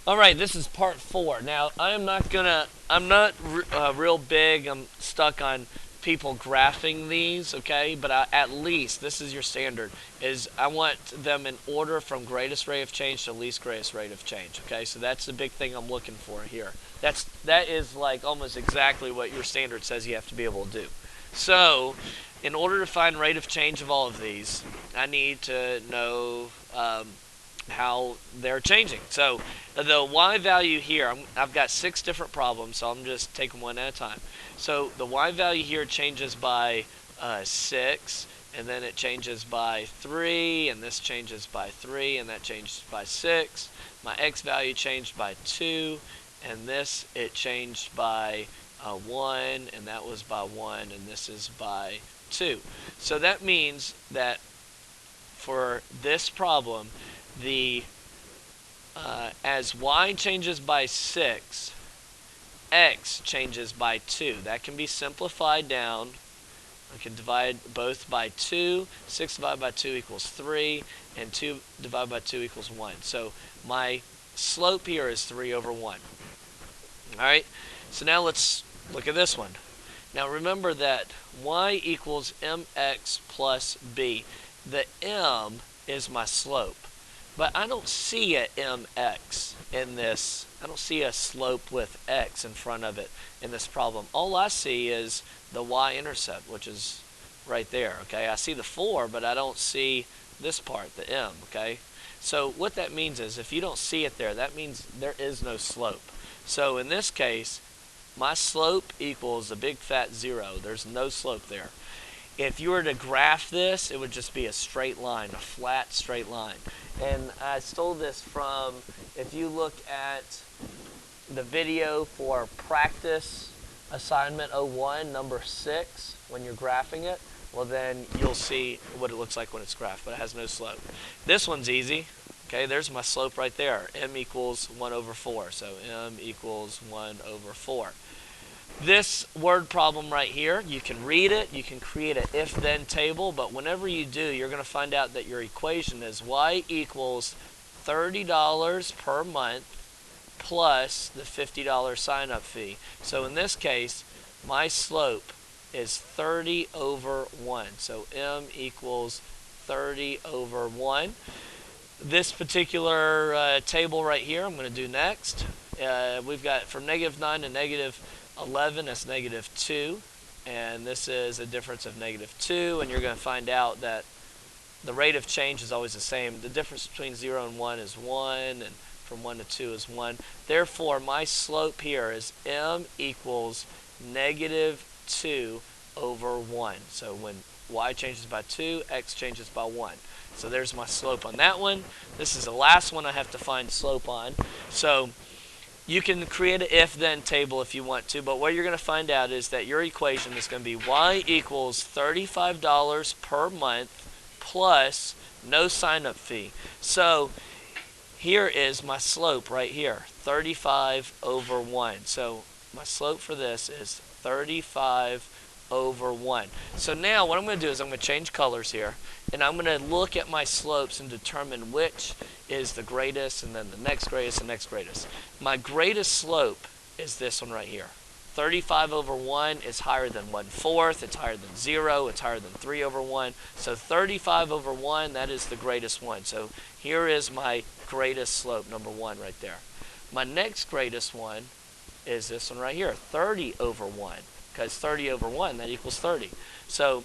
All right, this is part 4. Now, I'm not real big. I'm stuck on people graphing these, okay? But at least this is your standard. Is I want them in order from greatest rate of change to least greatest rate of change, okay? So that's the big thing I'm looking for here. That is like almost exactly what your standard says you have to be able to do. So, in order to find rate of change of all of these, I need to know how they're changing. So the y value here, I've got 6 different problems, so I'm just taking one at a time. So the y value here changes by 6, and then it changes by 3, and this changes by 3, and that changes by 6. My x value changed by 2, and this it changed by 1, and that was by 1, and this is by 2. So that means that for this problem, the as y changes by 6, x changes by 2. That can be simplified down. I can divide both by 2. 6 divided by 2 equals 3, and 2 divided by 2 equals 1. So my slope here is 3 over 1. Alright, so now let's look at this one. Now remember that y equals mx plus b. The m is my slope. But I don't see a mx in this. I don't see a slope with x in front of it in this problem. All I see is the y-intercept, which is right there, okay? I see the 4, but I don't see this part, the m, okay? So what that means is if you don't see it there, that means there is no slope. So in this case, my slope equals a big fat 0. There's no slope there. If you were to graph this, it would just be a straight line, a flat straight line. And I stole this from, if you look at the video for practice assignment 01, number 6, when you're graphing it, well then you'll see what it looks like when it's graphed, but it has no slope. This one's easy. Okay, there's my slope right there. M equals 1 over 4. So M equals 1 over 4. This word problem right here, you can read it, you can create an if-then table, but whenever you do, you're going to find out that your equation is y equals $30 per month plus the $50 sign-up fee. So in this case, my slope is 30 over 1. So m equals 30 over 1. This particular table right here, I'm going to do next. We've got from negative 9 to negative 11, that's negative 2, and this is a difference of negative 2, and you're going to find out that the rate of change is always the same. The difference between 0 and 1 is 1, and from 1 to 2 is 1. Therefore, my slope here is m equals negative 2 over 1. So when y changes by 2, x changes by 1. So there's my slope on that one. This is the last one I have to find slope on. So you can create an if-then table if you want to, but what you're going to find out is that your equation is going to be y equals $35 per month plus no sign-up fee. So here is my slope right here, 35 over 1. So my slope for this is 35 over 1. So now what I'm going to do is I'm going to change colors here, and I'm going to look at my slopes and determine which is the greatest, and then the next greatest, and next greatest. My greatest slope is this one right here. 35 over 1 is higher than 1/4, it's higher than 0, it's higher than 3 over 1. So 35 over 1, that is the greatest one. So here is my greatest slope, number 1 right there. My next greatest one is this one right here, 30 over 1. Because 30 over 1, that equals 30. So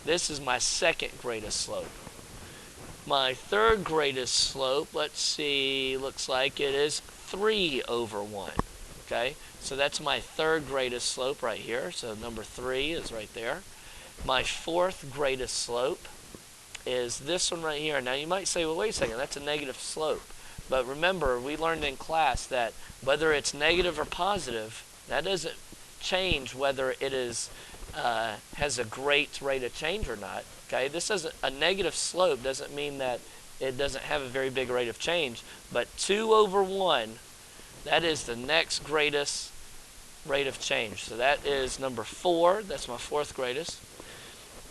this is my second greatest slope. My third greatest slope, let's see, looks like it is 3 over 1. Okay, so that's my third greatest slope right here. So number 3 is right there. My fourth greatest slope is this one right here. Now you might say, well, wait a second, that's a negative slope. But remember, we learned in class that whether it's negative or positive, that doesn't change whether it is has a great rate of change or not. Okay, this doesn't, a negative slope doesn't mean that it doesn't have a very big rate of change, but 2 over 1, that is the next greatest rate of change. So that is number 4. That's my fourth greatest.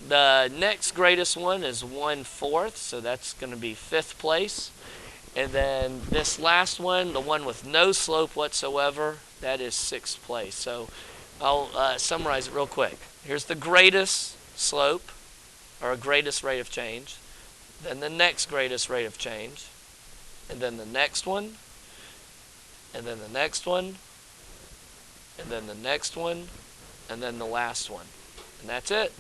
The next greatest one is 1/4, so that's going to be 5th place. And then this last one, the one with no slope whatsoever, that is 6th place. So I'll summarize it real quick. Here's the greatest slope, or greatest rate of change. Then the next greatest rate of change. And then the next one. And then the next one. And then the next one. And then the last one. And that's it.